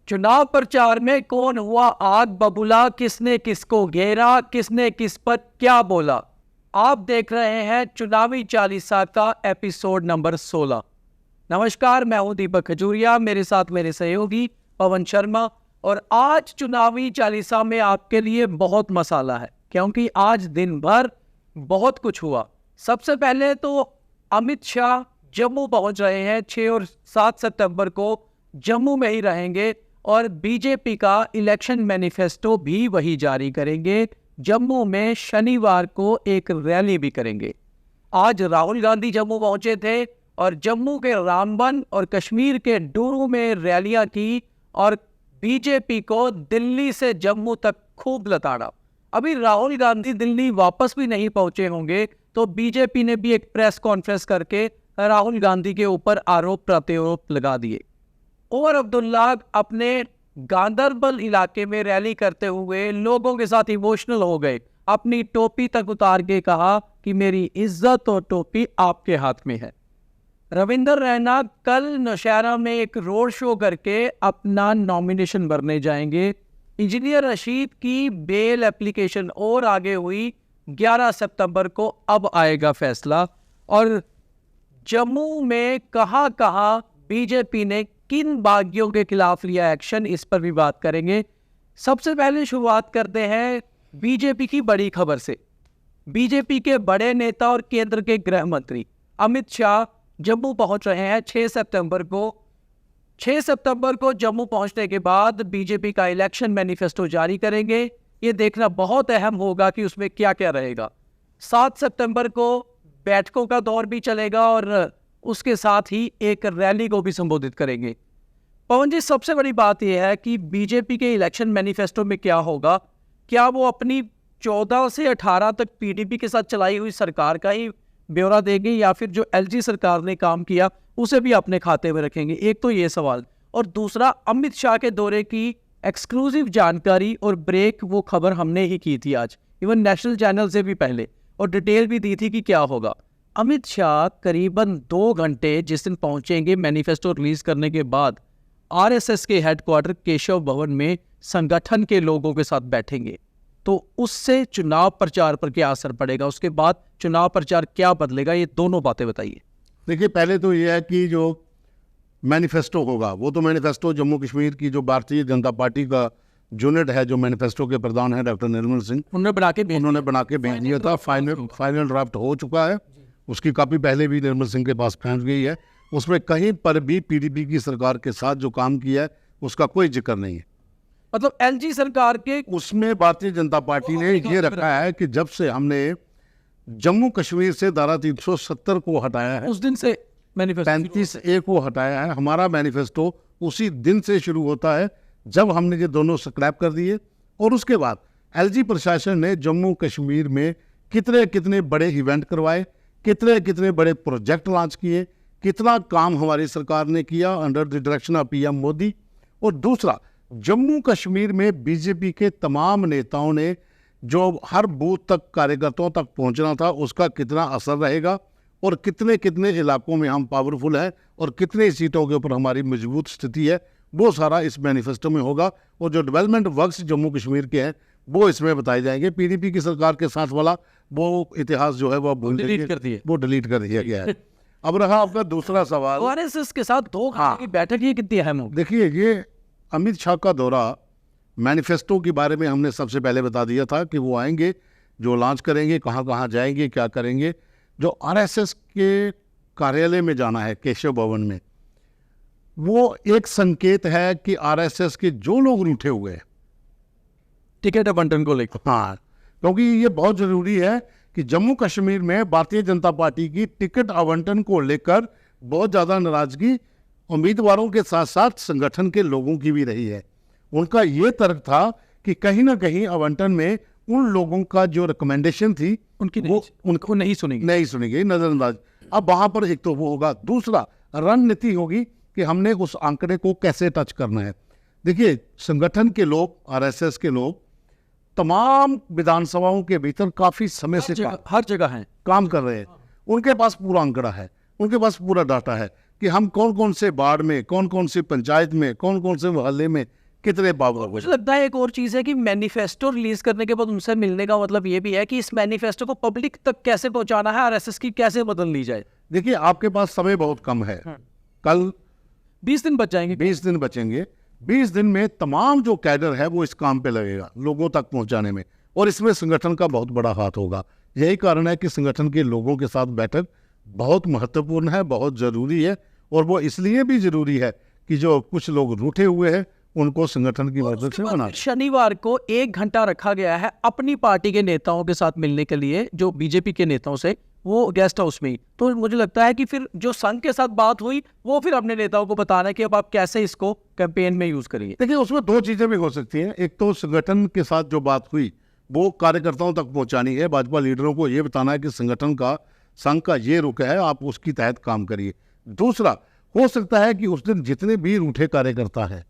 चुनाव प्रचार में कौन हुआ आग बबूला, किसने किसको घेरा, किसने किस पर क्या बोला। आप देख रहे हैं चुनावी चालीसा का एपिसोड नंबर 16। नमस्कार, मैं हूं दीपक खजूरिया, मेरे साथ मेरे सहयोगी पवन शर्मा। और आज चुनावी चालीसा में आपके लिए बहुत मसाला है, क्योंकि आज दिन भर बहुत कुछ हुआ। सबसे पहले तो अमित शाह जम्मू पहुंच रहे हैं। 6 और 7 सितंबर को जम्मू में ही रहेंगे और बीजेपी का इलेक्शन मैनिफेस्टो भी वही जारी करेंगे। जम्मू में शनिवार को एक रैली भी करेंगे। आज राहुल गांधी जम्मू पहुंचे थे और जम्मू के रामबन और कश्मीर के डूरू में रैलियां की और बीजेपी को दिल्ली से जम्मू तक खूब लताड़ा। अभी राहुल गांधी दिल्ली वापस भी नहीं पहुंचे होंगे तो बीजेपी ने भी एक प्रेस कॉन्फ्रेंस करके राहुल गांधी के ऊपर आरोप प्रत्यारोप लगा दिए। उमर अब्दुल्ला अपने गांदरबल इलाके में रैली करते हुए लोगों के साथ इमोशनल हो गए। अपनी टोपी तक उतार के कहा कि मेरी इज्जत और टोपी आपके हाथ में है। रविंदर रैना कल नौशहरा में एक रोड शो करके अपना नॉमिनेशन भरने जाएंगे। इंजीनियर रशीद की बेल एप्लीकेशन और आगे हुई, 11 सितंबर को अब आएगा फैसला। और जम्मू में कहां बीजेपी ने किन बागियों के खिलाफ लिया एक्शन, इस पर भी बात करेंगे। सबसे पहले शुरुआत करते हैं बीजेपी की बड़ी खबर से। बीजेपी के बड़े नेता और केंद्र के गृह मंत्री अमित शाह जम्मू पहुंच रहे हैं 6 सितंबर को। 6 सितंबर को जम्मू पहुंचने के बाद बीजेपी का इलेक्शन मैनिफेस्टो जारी करेंगे। ये देखना बहुत अहम होगा कि उसमें क्या क्या रहेगा। 7 सितंबर को बैठकों का दौर भी चलेगा और उसके साथ ही एक रैली को भी संबोधित करेंगे। पवन जी, सबसे बड़ी बात यह है कि बीजेपी के इलेक्शन मैनिफेस्टो में क्या होगा। क्या वो अपनी 14 से 18 तक पीडीपी के साथ चलाई हुई सरकार का ही ब्यौरा देंगे या फिर जो एलजी सरकार ने काम किया उसे भी अपने खाते में रखेंगे? एक तो ये सवाल। और दूसरा, अमित शाह के दौरे की एक्सक्लूसिव जानकारी और ब्रेक, वो खबर हमने ही की थी आज, इवन नेशनल चैनल से भी पहले, और डिटेल भी दी थी कि क्या होगा। अमित शाह करीबन 2 घंटे जिस दिन पहुंचेंगे मैनिफेस्टो रिलीज करने के बाद, आरएसएस के हेडक्वार्टर केशव भवन में संगठन के लोगों के साथ बैठेंगे। तो उससे चुनाव प्रचार पर क्या असर पड़ेगा, उसके बाद चुनाव प्रचार क्या बदलेगा, ये दोनों बातें बताइए। देखिए, पहले तो ये है कि जो मैनिफेस्टो होगा वो तो मैनिफेस्टो जम्मू कश्मीर की जो भारतीय जनता पार्टी का यूनिट है, जो मैनिफेस्टो के प्रधान है डॉक्टर निर्मल सिंह, उन्होंने बना के भेज दिया था। फाइनल ड्राफ्ट हो चुका है। उसकी कॉपी पहले भी निर्मल सिंह के पास पहुंच गई है। उसमें कहीं पर भी पीडीपी की सरकार के साथ जो काम किया है उसका कोई जिक्र नहीं है। मतलब एलजी सरकार के उसमें भारतीय जनता पार्टी ने ये रखा है कि जब से हमने जम्मू कश्मीर से धारा 370 को हटाया है, उस दिन से 35A को हटाया है। हमारा मैनिफेस्टो उसी दिन से शुरू होता है जब हमने ये दोनों स्क्रैप कर दिए। और उसके बाद एलजी प्रशासन ने जम्मू कश्मीर में कितने बड़े इवेंट करवाए, कितने बड़े प्रोजेक्ट लॉन्च किए, कितना काम हमारी सरकार ने किया under the direction of PM Modi. और दूसरा, जम्मू कश्मीर में बीजेपी के तमाम नेताओं ने जो हर बूथ तक कार्यकर्ताओं तक पहुंचना था, उसका कितना असर रहेगा और कितने इलाकों में हम पावरफुल हैं और कितने सीटों के ऊपर हमारी मजबूत स्थिति है, वो सारा इस मैनिफेस्टो में होगा। और जो डेवलपमेंट वर्क्स जम्मू कश्मीर के हैं वो इसमें बताए जाएंगे। पीडीपी की सरकार के साथ वाला वो इतिहास जो है वो डिलीट कर दिया गया है। अब रहा आपका दूसरा सवाल, आरएसएस के साथ 2 घंटे की बैठक, ये कितनी अहम होगी? देखिए, ये अमित शाह का दौरा, मैनिफेस्टो के बारे में हमने सबसे पहले बता दिया था कि वो आएंगे, जो लॉन्च करेंगे, कहाँ जाएंगे, क्या करेंगे। जो आरएसएस के कार्यालय में जाना है केशव भवन में, वो एक संकेत है कि आरएसएस के जो लोग रूठे हुए हैं टिकट आवंटन को लेकर, हाँ, क्योंकि ये बहुत जरूरी है कि जम्मू कश्मीर में भारतीय जनता पार्टी की टिकट आवंटन को लेकर बहुत ज़्यादा नाराजगी उम्मीदवारों के साथ साथ संगठन के लोगों की भी रही है। उनका ये तर्क था कि कहीं ना कहीं आवंटन में उन लोगों का जो रिकमेंडेशन थी उनको नहीं सुनी गई, नजरअंदाज। अब वहां पर एक तो वो होगा, दूसरा रणनीति होगी कि हमने उस आंकड़े को कैसे टच करना है। देखिए, संगठन के लोग, आरएसएस के लोग तमाम विधानसभाओं के भीतर काफी समय से हर जगह हैं, काम कर रहे हैं। उनके पास पूरा आंकड़ा है, उनके पास पूरा डाटा है। कि हम कौन कौन से वार्ड में, कौन कौन सी पंचायत में, कौन कौन से मोहल्ले में कितने पावर। मुझे लगता है एक और चीज है कि मैनिफेस्टो रिलीज करने के बाद उनसे मिलने का मतलब ये भी है कि इस मैनिफेस्टो को पब्लिक तक कैसे पहुंचाना है, आरएसएस की कैसे बदल ली जाए। देखिए आपके पास समय बहुत कम है, कल 20 दिन बच जाएंगे। 20 दिन बचेंगे। 20 दिन में तमाम जो कैडर है वो इस काम पे लगेगा, लोगों तक पहुंचाने में, और इसमें संगठन का बहुत बड़ा हाथ होगा। यही कारण है कि संगठन के लोगों के साथ बैठक बहुत महत्वपूर्ण है, बहुत जरूरी है, और वो इसलिए भी जरूरी है कि जो कुछ लोग रूठे हुए हैं उनको संगठन की मदद से बना। शनिवार को 1 घंटा रखा गया है अपनी पार्टी के नेताओं के साथ मिलने के लिए, जो बीजेपी के नेताओं से, वो गेस्ट हाउस में ही। तो मुझे लगता है कि फिर जो संघ के साथ बात हुई वो फिर अपने नेताओं को बताना है कि अब आप कैसे इसको कैंपेन में यूज करिए। देखिए उसमें दो चीजें भी हो सकती हैं। एक तो संगठन के साथ जो बात हुई वो कार्यकर्ताओं तक पहुंचानी है, भाजपा लीडरों को ये बताना है कि संगठन का, संघ का ये रुख है, आप उसकी तहत काम करिए। दूसरा हो सकता है कि उस दिन जितने भी रूठे कार्यकर्ता हैं,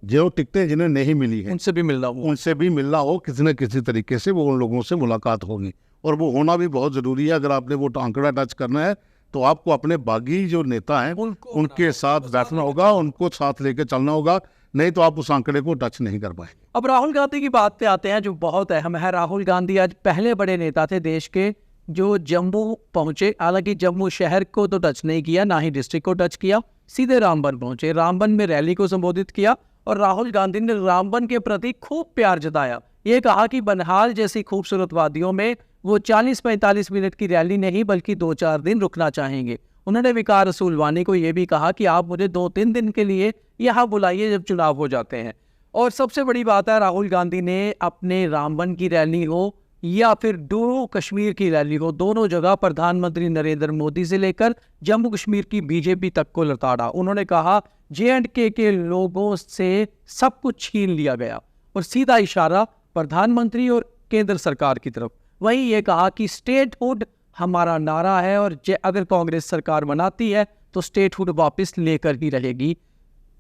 जो टिकटें जिन्हें नहीं मिली है, उनसे भी मिलना हो, किसी न किसी तरीके से वो उन लोगों से मुलाकात होगी, और वो होना भी बहुत जरूरी है। अगर आपने वो आंकड़ा टच करना है तो आपको अपने बागी जो नेता हैं उनके साथ बैठना होगा, उनको साथ लेकर चलना होगा, नहीं तो आप उस आंकड़े को टच नहीं कर पाएंगे। अब राहुल गांधी की बात पे आते हैं जो बहुत अहम है। राहुल गांधी आज पहले बड़े नेता थे देश के जो जम्मू पहुंचे। हालांकि जम्मू शहर को तो टच नहीं किया, ना ही डिस्ट्रिक्ट को टच किया, सीधे रामबन पहुंचे, रामबन में रैली को संबोधित किया, और राहुल गांधी ने रामबन के प्रति खूब प्यार जताया। ये कहा कि बनहाल जैसी खूबसूरत वादियों में वो 40-45 मिनट की रैली नहीं बल्कि 2-4 दिन रुकना चाहेंगे। उन्होंने विकार रसूल वानी को यह भी कहा कि आप मुझे 2-3 दिन के लिए यहाँ बुलाइए जब चुनाव हो जाते हैं। और सबसे बड़ी बात है, राहुल गांधी ने अपने रामबन की रैली हो या फिर डूरू कश्मीर की रैली हो, दोनों जगह प्रधानमंत्री नरेंद्र मोदी से लेकर जम्मू कश्मीर की बीजेपी तक को लताड़ा। उन्होंने कहा J&K के लोगों से सब कुछ छीन लिया गया, और सीधा इशारा प्रधानमंत्री और केंद्र सरकार की तरफ। वहीं ये कहा कि स्टेटहुड हमारा नारा है, और अगर कांग्रेस सरकार बनाती है तो स्टेटहुड वापस लेकर ही रहेगी।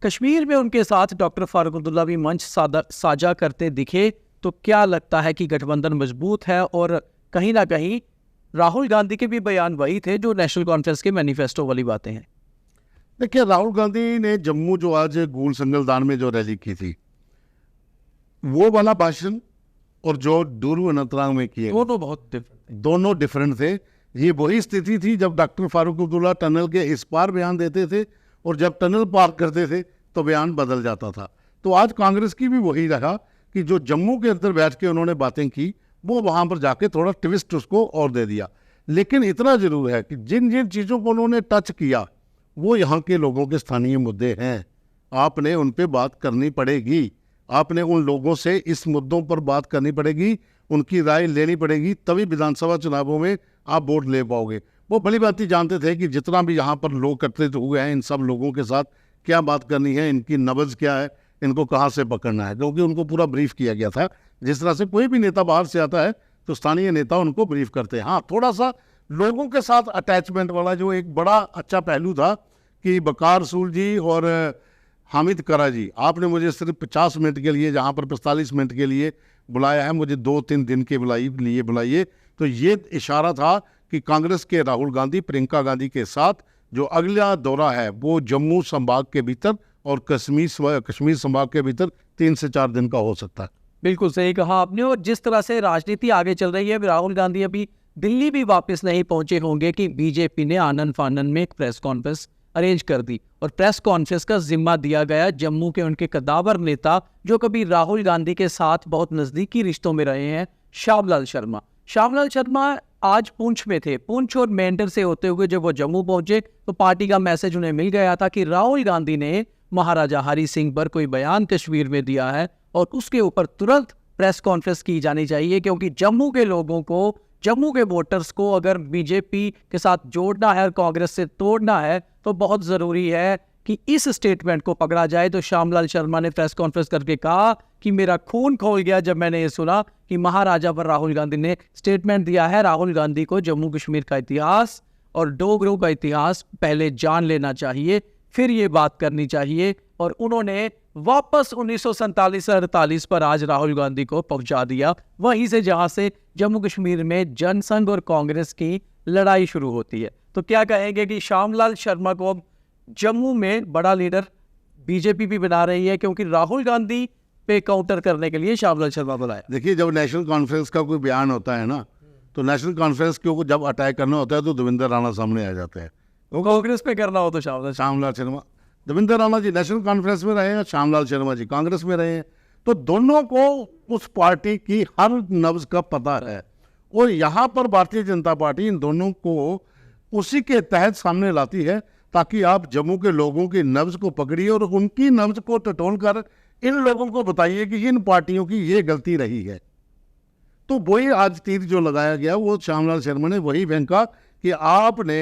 कश्मीर में उनके साथ डॉक्टर फारूक अब्दुल्ला भी मंच साझा करते दिखे। तो क्या लगता है कि गठबंधन मजबूत है? और कहीं ना कहीं राहुल गांधी के भी बयान वही थे जो नेशनल कॉन्फ्रेंस के मैनिफेस्टो वाली बातें हैं। देखिए राहुल गांधी ने जम्मू जो आज गूल संगलदान में जो रैली की थी, वो वाला भाषण और जो डूरू अनंतनाग में किए, दोनों डिफरेंट थे। ये वही स्थिति थी जब डॉक्टर फारूक अब्दुल्ला टनल के इस पार बयान देते थे और जब टनल पार करते थे तो बयान बदल जाता था। तो आज कांग्रेस की भी वही रहा कि जो जम्मू के अंदर बैठ के उन्होंने बातें की, वो वहां पर जाके थोड़ा ट्विस्ट उसको और दे दिया। लेकिन इतना जरूर है कि जिन जिन चीज़ों को उन्होंने टच किया वो यहाँ के लोगों के स्थानीय मुद्दे हैं, आपने उन पे बात करनी पड़ेगी, आपने उन लोगों से इस मुद्दों पर बात करनी पड़ेगी, उनकी राय लेनी पड़ेगी, तभी विधानसभा चुनावों में आप वोट ले पाओगे। वो भली बात ही जानते थे कि जितना भी यहाँ पर लोग एकत्रित हुए हैं, इन सब लोगों के साथ क्या बात करनी है, इनकी नब्ज क्या है, इनको कहाँ से पकड़ना है, क्योंकि उनको पूरा ब्रीफ किया गया था। जिस तरह से कोई भी नेता बाहर से आता है तो स्थानीय नेता उनको ब्रीफ करते हैं। हाँ, थोड़ा सा लोगों के साथ अटैचमेंट वाला जो एक बड़ा अच्छा पहलू था कि वकार रसूल जी और हामिद करा जी, आपने मुझे सिर्फ 50 मिनट के लिए, जहाँ पर 45 मिनट के लिए बुलाया है, मुझे 2-3 दिन के लिए बुलाइए। तो ये इशारा था कि कांग्रेस के राहुल गांधी प्रियंका गांधी के साथ जो अगला दौरा है वो जम्मू संभाग के भीतर और कश्मीर संभाग के भीतर 3 से 4 दिन का हो सकता है। बिल्कुल सही कहा आपने। और जिस तरह से राजनीति आगे चल रही है, राहुल गांधी अभी दिल्ली भी वापस नहीं पहुंचे होंगे कि बीजेपी ने आनन फानन में एक प्रेस कॉन्फ्रेंस अरेंज कर दी, और प्रेस कॉन्फ्रेंस का जिम्मा दिया गया जम्मू के उनके कद्दावर नेता जो कभी राहुल गांधी के साथ बहुत नजदीकी रिश्तों में रहे हैं, श्यामलाल शर्मा। श्यामलाल शर्मा आज पुंछ में थे। पुंछ और मेंढर से होते हुए जब वो जम्मू पहुंचे तो पार्टी का मैसेज उन्हें मिल गया था कि राहुल गांधी ने महाराजा हरि सिंह पर कोई बयान कश्मीर में दिया है और उसके ऊपर तुरंत प्रेस कॉन्फ्रेंस की जानी चाहिए, क्योंकि जम्मू के लोगों को, जम्मू के वोटर्स को अगर बीजेपी के साथ जोड़ना है और कांग्रेस से तोड़ना है तो बहुत ज़रूरी है कि इस स्टेटमेंट को पकड़ा जाए। तो श्यामलाल शर्मा ने प्रेस कॉन्फ्रेंस करके कहा कि मेरा खून खौल गया जब मैंने ये सुना कि महाराजा पर राहुल गांधी ने स्टेटमेंट दिया है। राहुल गांधी को जम्मू कश्मीर का इतिहास और डोगरों का इतिहास पहले जान लेना चाहिए, फिर ये बात करनी चाहिए। और उन्होंने वापस 1947-48 पर आज राहुल गांधी को पहुंचा दिया, वहीं से जहां से जम्मू कश्मीर में जनसंघ और कांग्रेस की लड़ाई शुरू होती है। तो क्या कहेंगे कि श्यामलाल शर्मा को अब जम्मू में बड़ा लीडर बीजेपी भी बना रही है, क्योंकि राहुल गांधी पे काउंटर करने के लिए श्यामलाल शर्मा बुलाया? देखिए, जब नेशनल कॉन्फ्रेंस का कोई बयान होता है ना, तो नेशनल कॉन्फ्रेंस के ऊपर जब अटैक करना होता है तो देवेंद्र राणा सामने आ जाते हैं। कांग्रेस पे करना हो तो श्यामलाल शर्मा, देवेंद्र राणा जी नेशनल कॉन्फ्रेंस में रहे हैं, श्यामलाल शर्मा जी कांग्रेस में रहे हैं, तो दोनों को उस पार्टी की हर नब्ज का पता है। और यहाँ पर भारतीय जनता पार्टी इन दोनों को उसी के तहत सामने लाती है, ताकि आप जम्मू के लोगों की नब्ज को पकड़िए और उनकी नब्ज को टटोल कर इन लोगों को बताइए कि इन पार्टियों की ये गलती रही है। तो वही आज तीर जो लगाया गया वो श्यामलाल शर्मा ने वही फेंका कि आपने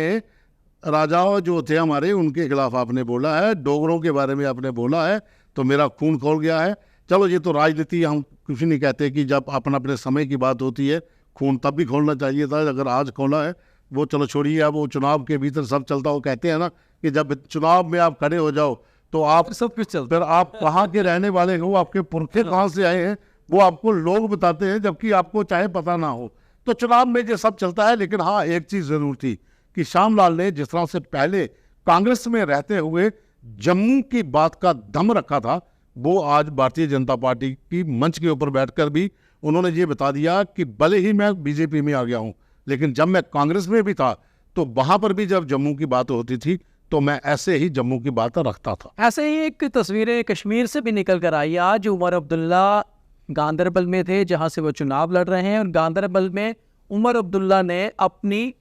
राजाओं जो थे हमारे उनके खिलाफ आपने बोला है, डोगरों के बारे में आपने बोला है, तो मेरा खून खौल गया है। चलो ये तो राजनीति, हम कुछ नहीं कहते कि जब अपना अपने समय की बात होती है खून तब भी खोलना चाहिए था, अगर आज खोला है वो चलो छोड़िए। अब वो चुनाव के भीतर सब चलता, वो कहते हैं ना कि जब चुनाव में आप खड़े हो जाओ तो आप सब कुछ चलता। फिर आप कहाँ के रहने वाले हो, आपके पुरखे कहाँ से आए हैं, वो आपको लोग बताते हैं, जबकि आपको चाहे पता ना हो। तो चुनाव में ये सब चलता है। लेकिन हाँ, एक चीज़ ज़रूर थी कि श्यामलाल ने जिस तरह से पहले कांग्रेस में रहते हुए जम्मू की बात का दम रखा था, वो आज भारतीय जनता पार्टी की मंच के ऊपर बैठकर भी उन्होंने ये बता दिया कि भले ही मैं बीजेपी में आ गया हूँ, लेकिन जब मैं कांग्रेस में भी था तो वहाँ पर भी जब जम्मू की बात होती थी तो मैं ऐसे ही जम्मू की बात रखता था। ऐसे ही एक तस्वीरें कश्मीर से भी निकल कर आई। आज उमर अब्दुल्ला गांदरबल में थे, जहां से वो चुनाव लड़ रहे हैं, और गांदरबल में उमर अब्दुल्ला ने अपनी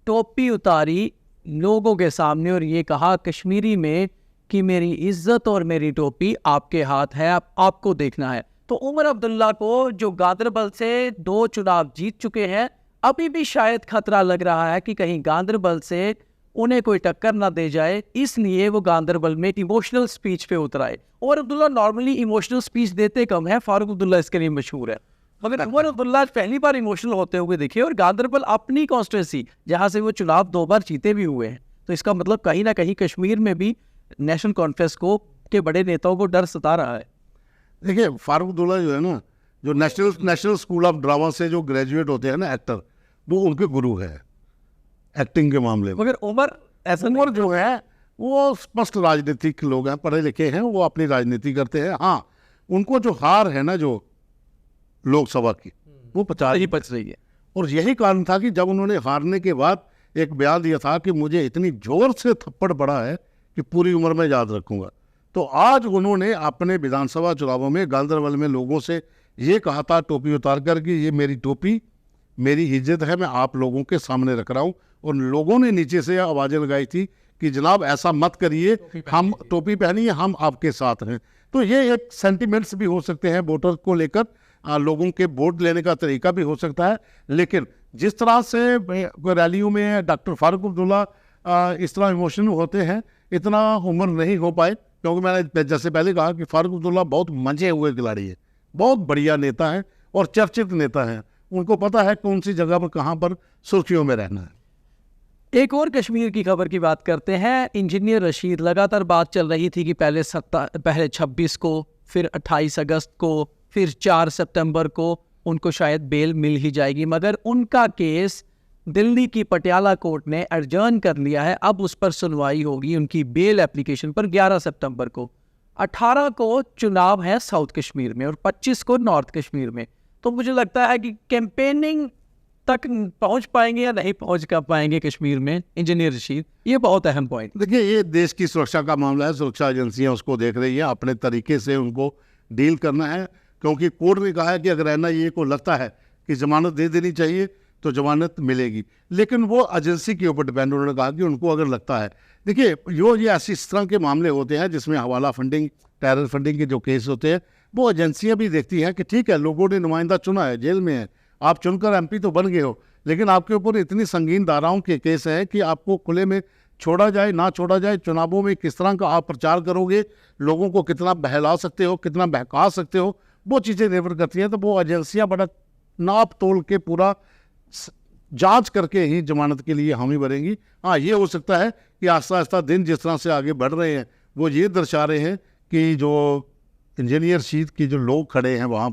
टोपी उतारी लोगों के सामने और ये कहा कश्मीरी में कि मेरी इज्जत और मेरी टोपी आपके हाथ है, आपको देखना है। तो उमर अब्दुल्ला को, जो गांदरबल से 2 चुनाव जीत चुके हैं, अभी भी शायद खतरा लग रहा है कि कहीं गांदरबल से उन्हें कोई टक्कर ना दे जाए, इसलिए वो गांदरबल में इमोशनल स्पीच पे उतराए। Omar Abdullah normally emotional speech देते कम है, फारूक अब्दुल्ला इसके लिए मशहूर है, मगर उमर अब्दुल्ला पहली बार इमोशनल होते हुए दिखे। और गांदरबल अपनी कॉन्स्टिट्यूंसी जहां से वो चुनाव 2 बार जीते भी हुए हैं, तो इसका मतलब कहीं ना कहीं कश्मीर में भी नेशनल कॉन्फ्रेंस को के बड़े नेताओं को डर सता रहा है। देखिए, फारूक अब्दुल्ला जो है ना, जो नेशनल स्कूल ऑफ ड्रामा से जो ग्रेजुएट होते हैं ना एक्टर, वो उनके गुरु है एक्टिंग के मामले में। मगर उमर जो है वो स्पष्ट राजनीतिक लोग हैं, पढ़े लिखे हैं, वो अपनी राजनीति करते हैं। हाँ, उनको जो हार है ना जो लोकसभा की, वो पच रही है। और यही कारण था कि जब उन्होंने हारने के बाद एक बयान दिया था कि मुझे इतनी जोर से थप्पड़ पड़ा है कि पूरी उम्र में याद रखूंगा। तो आज उन्होंने अपने विधानसभा चुनावों में गांदरबल में लोगों से ये कहा था टोपी उतार कर कि ये मेरी टोपी, मेरी इज्जत है, मैं आप लोगों के सामने रख रहा हूँ। और लोगों ने नीचे से आवाज़ें लगाई थी कि जनाब ऐसा मत करिए, हम टोपी पहनिए, हम आपके साथ हैं। तो ये एक सेंटिमेंट्स भी हो सकते हैं वोटर को लेकर, लोगों के वोट लेने का तरीका भी हो सकता है। लेकिन जिस तरह से रैलियों में डॉक्टर फारूक अब्दुल्ला इस तरह इमोशनल होते हैं, इतना उम्र नहीं हो पाए, क्योंकि मैंने जैसे पहले कहा कि फारूक अब्दुल्ला बहुत मंझे हुए खिलाड़ी है, बहुत बढ़िया नेता है और चर्चित नेता है। उनको पता है कौन सी जगह पर कहाँ पर सुर्खियों में रहना है। एक और कश्मीर की खबर की बात करते हैं। इंजीनियर रशीद, लगातार बात चल रही थी कि पहले 26 को, फिर 28 अगस्त को, फिर 4 सितंबर को उनको शायद बेल मिल ही जाएगी, मगर उनका केस दिल्ली की पटियाला कोर्ट ने एडजर्न कर लिया है। अब उस पर सुनवाई होगी उनकी बेल एप्लीकेशन पर 11 सितंबर को। 18 को चुनाव है साउथ कश्मीर में और 25 को नॉर्थ कश्मीर में। तो मुझे लगता है कि कैंपेनिंग तक पहुंच पाएंगे या नहीं पहुंच कर पाएंगे कश्मीर में इंजीनियर रशीद, ये बहुत अहम पॉइंट। देखिए, ये देश की सुरक्षा का मामला है, सुरक्षा एजेंसियां उसको देख रही हैं, अपने तरीके से उनको डील करना है। क्योंकि कोर्ट ने कहा है कि अगर NIA को लगता है कि जमानत दे देनी चाहिए तो जमानत मिलेगी, लेकिन वो एजेंसी के ऊपर डिपेंड। उन्होंने कहा कि उनको अगर लगता है, देखिए ये ऐसी इस तरह के मामले होते हैं जिसमें हवाला फंडिंग, टेरर फंडिंग के जो केस होते हैं, वो एजेंसियां भी देखती हैं कि ठीक है, लोगों ने नुमाइंदा चुना है, जेल में है, आप चुनकर MP तो बन गए हो, लेकिन आपके ऊपर इतनी संगीन धाराओं के केस हैं कि आपको खुले में छोड़ा जाए ना छोड़ा जाए, चुनावों में किस तरह का आप प्रचार करोगे, लोगों को कितना बहला सकते हो, कितना बहका सकते हो, वो चीज़ें निर्भर करती हैं। तो वो एजेंसियां बड़ा नाप तोल के पूरा जांच करके ही जमानत के लिए हामी भरेंगी। हाँ, ये हो सकता है कि आहिस्ता आहिस्ता दिन जिस तरह से आगे बढ़ रहे हैं वो ये दर्शा रहे हैं कि जो इंजीनियर रशीद की जो लोग खड़े हैं वहाँ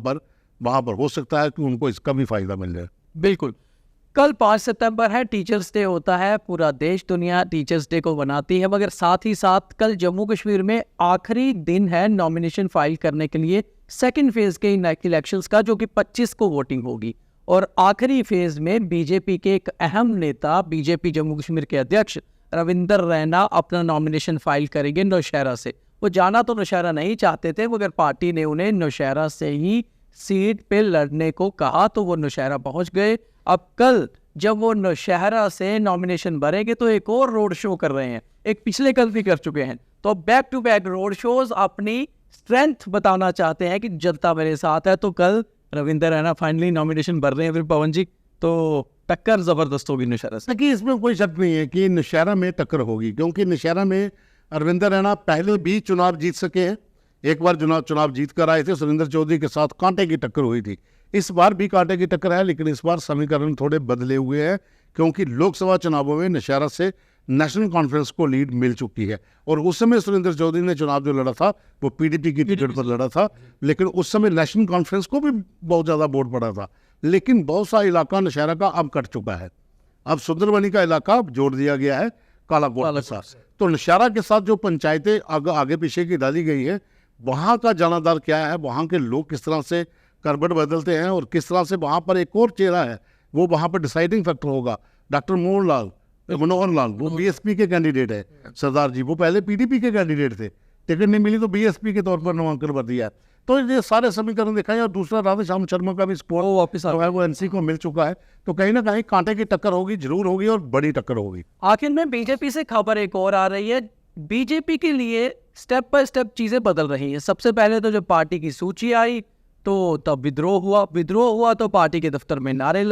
पर हो सकता है कि उनको इसका भी फ़ायदा मिल जाए। बिल्कुल। कल 5 सितंबर है, टीचर्स डे होता है, पूरा देश दुनिया टीचर्स डे को मनाती है, मगर साथ ही साथ कल जम्मू कश्मीर में आखिरी दिन है नॉमिनेशन फाइल करने के लिए सेकंड फेज के इलेक्शंस का, जो कि 25 को वोटिंग होगी। और आखिरी फेज में बीजेपी के एक अहम नेता, बीजेपी जम्मू कश्मीर के अध्यक्ष रविंदर रैना अपना नॉमिनेशन फाइल करेंगे नौशहरा से। वो जाना तो नौशहरा नहीं चाहते थे, मगर पार्टी ने उन्हें नौशहरा से ही सीट पे लड़ने को कहा, तो वो नौशहरा पहुंच गए। अब कल जब वो नौशहरा से नॉमिनेशन भरेंगे तो एक और रोड शो कर रहे हैं, एक पिछले कल भी कर चुके हैं, तो back to back road shows अपनी स्ट्रेंथ बताना चाहते हैं कि जनता मेरे साथ है। तो कल रविंदर रैना फाइनली नॉमिनेशन भर रहे हैं। फिर पवन जी, तो टक्कर जबरदस्त होगी नौशहरा से। कि इसमें कोई शक नहीं है कि नौशहरा में टक्कर होगी, क्योंकि नौशहरा में रविंदर रैना पहले भी चुनाव जीत सके हैं। एक बार चुनाव जीत कर आए थे, सुरेंद्र चौधरी के साथ कांटे की टक्कर हुई थी। इस बार भी कांटे की टक्कर है, लेकिन इस बार समीकरण थोड़े बदले हुए हैं, क्योंकि लोकसभा चुनावों में नौशहरा से नेशनल कॉन्फ्रेंस को लीड मिल चुकी है। और उस समय सुरेंद्र चौधरी ने चुनाव जो लड़ा था वो पीडीपी की टिकट पर लड़ा था, लेकिन उस समय नेशनल कॉन्फ्रेंस को भी बहुत ज़्यादा वोट पड़ा था। लेकिन बहुत सा इलाका नौशहरा का अब कट चुका है, अब सुंदरबनी का इलाका जोड़ दिया गया है कालाकोट के साथ। तो नौशहरा के साथ जो पंचायतें आगे पीछे की डाली गई है, वहाँ का जनाधार क्या है, वहाँ के लोग किस तरह से करबट बदलते हैं और किस तरह से वहाँ पर एक और चेहरा है, वो वहाँ पर डिसाइडिंग फैक्टर होगा। डॉक्टर मनोहर लाल वो बीएसपी के कैंडिडेट है, सरदार जी वो पहले पीडीपी के कैंडिडेट थे, टिकट नहीं मिली तो बीएसपी के तौर पर नामांकन भर दिया। तो ये सारे समीकरण दिखाए। और दूसरा राधेश्याम शर्मा का भी स्कोर वापस जो है वो एनसी को मिल चुका है। तो कहीं ना कहीं कांटे की टक्कर होगी, जरूर होगी, और बड़ी टक्कर होगी। आखिर में बीजेपी से खबर एक और आ रही है। बीजेपी के लिए स्टेप बाय स्टेप चीजें बदल रही हैं। सबसे पहले तो जब पार्टी की सूची आई तो तब विद्रोह हुआ तो पार्टी के दफ्तर में नारे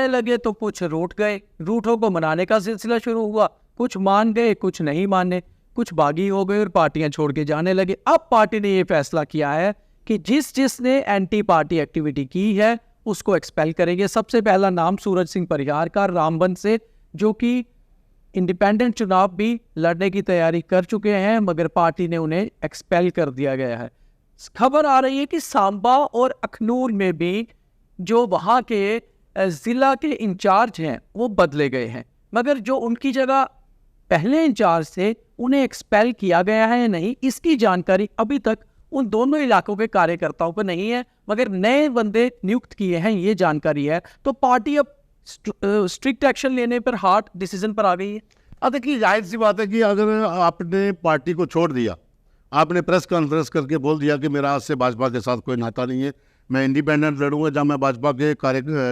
लगे तो कुछ रूठ गए, रूठों को मनाने का सिलसिला शुरू हुआ, कुछ मान गए, कुछ नहीं माने, कुछ बागी हो गए और पार्टियां छोड़ के जाने लगे। अब पार्टी ने ये फैसला किया है कि जिसने एंटी पार्टी एक्टिविटी की है उसको एक्सपेल करेंगे। सबसे पहला नाम सूरज सिंह परिहार का, रामबन से, जो कि इंडिपेंडेंट चुनाव भी लड़ने की तैयारी कर चुके हैं, मगर पार्टी ने उन्हें एक्सपेल कर दिया गया है। खबर आ रही है कि सांबा और अखनूर में भी जो वहाँ के जिला के इंचार्ज हैं वो बदले गए हैं, मगर जो उनकी जगह पहले इंचार्ज थे उन्हें एक्सपेल किया गया है या नहीं, इसकी जानकारी अभी तक उन दोनों इलाकों के कार्यकर्ताओं को नहीं है, मगर नए बंदे नियुक्त किए हैं, ये जानकारी है। तो पार्टी अब स्ट्रिक्ट एक्शन लेने पर, हार्ड डिसीजन पर आ गई है। अब देखिए, जाहिर सी बात है कि अगर आपने पार्टी को छोड़ दिया, आपने प्रेस कॉन्फ्रेंस करके बोल दिया कि मेरा आज से भाजपा के साथ कोई नाता नहीं है, मैं इंडिपेंडेंट लड़ूंगा जहाँ मैं भाजपा के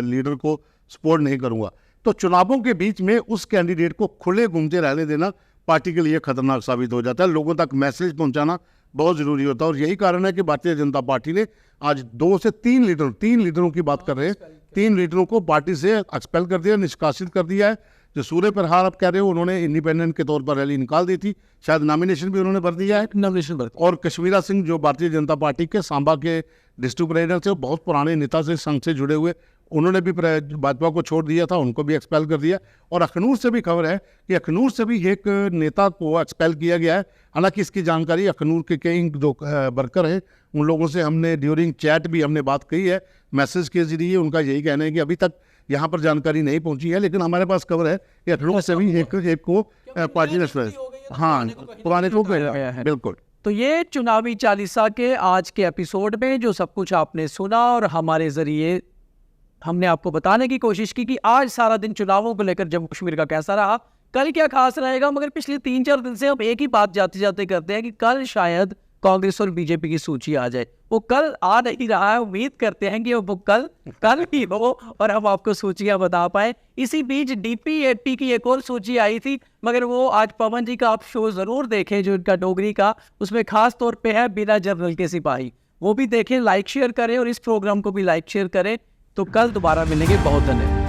लीडर को सपोर्ट नहीं करूंगा, तो चुनावों के बीच में उस कैंडिडेट को खुले घूमते रहने देना पार्टी के लिए खतरनाक साबित हो जाता है। लोगों तक मैसेज पहुंचाना बहुत ज़रूरी होता है। और यही कारण है कि भारतीय जनता पार्टी ने आज 2 से 3 लीडरों की बात कर रहे हैं, 3 लीडरों को पार्टी से एक्सपेल कर दिया, निष्कासित कर दिया है। जो सूर्य प्रहार आप कह रहे हो, उन्होंने इंडिपेंडेंट के तौर पर रैली निकाल दी थी, शायद नॉमिनेशन भी उन्होंने भर दिया है। और कश्मीरा सिंह जो भारतीय जनता पार्टी के सांबा के डिस्ट्रिक्ट प्रेसिडेंट थे, बहुत पुराने नेता से, संघ से जुड़े हुए, उन्होंने भी भाजपा को छोड़ दिया था, उनको भी एक्सपेल कर दिया। और अखनूर से भी खबर है कि अखनूर से भी एक नेता को एक्सपेल किया गया है। हालांकि इसकी जानकारी अखनूर के कई जो वर्कर हैं उन लोगों से हमने ड्यूरिंग चैट भी हमने बात कही है, मैसेज के जरिए। उनका यही कहना है कि अभी तक यहाँ पर जानकारी नहीं पहुंची है, लेकिन हमारे पास खबर है कि अखनूर से भी एक को पार्टी ने, हाँ, पुराने को गया है। बिल्कुल। तो ये चुनावी चालीसा के आज के एपिसोड में जो सब कुछ आपने सुना और हमारे जरिए हमने आपको बताने की कोशिश की कि आज सारा दिन चुनावों को लेकर जम्मू कश्मीर का कैसा रहा, कल क्या खास रहेगा। मगर पिछले 3-4 दिन से हम एक ही बात जाते जाते करते हैं कि कल शायद कांग्रेस और बीजेपी की सूची आ जाए। वो कल आ नहीं रहा है, उम्मीद करते हैं कि वो कल ही हो और हम आपको सूचियां बता पाए। इसी बीच DP-80 की एक और सूची आई थी, मगर वो आज पवन जी का आप शो जरूर देखें, जो इनका डोगरी का, उसमें खास तौर पे है बिना जनरल के सिपाही, वो भी देखें, लाइक शेयर करें और इस प्रोग्राम को भी लाइक शेयर करें। तो कल दोबारा मिलेंगे। बहुत धन्यवाद।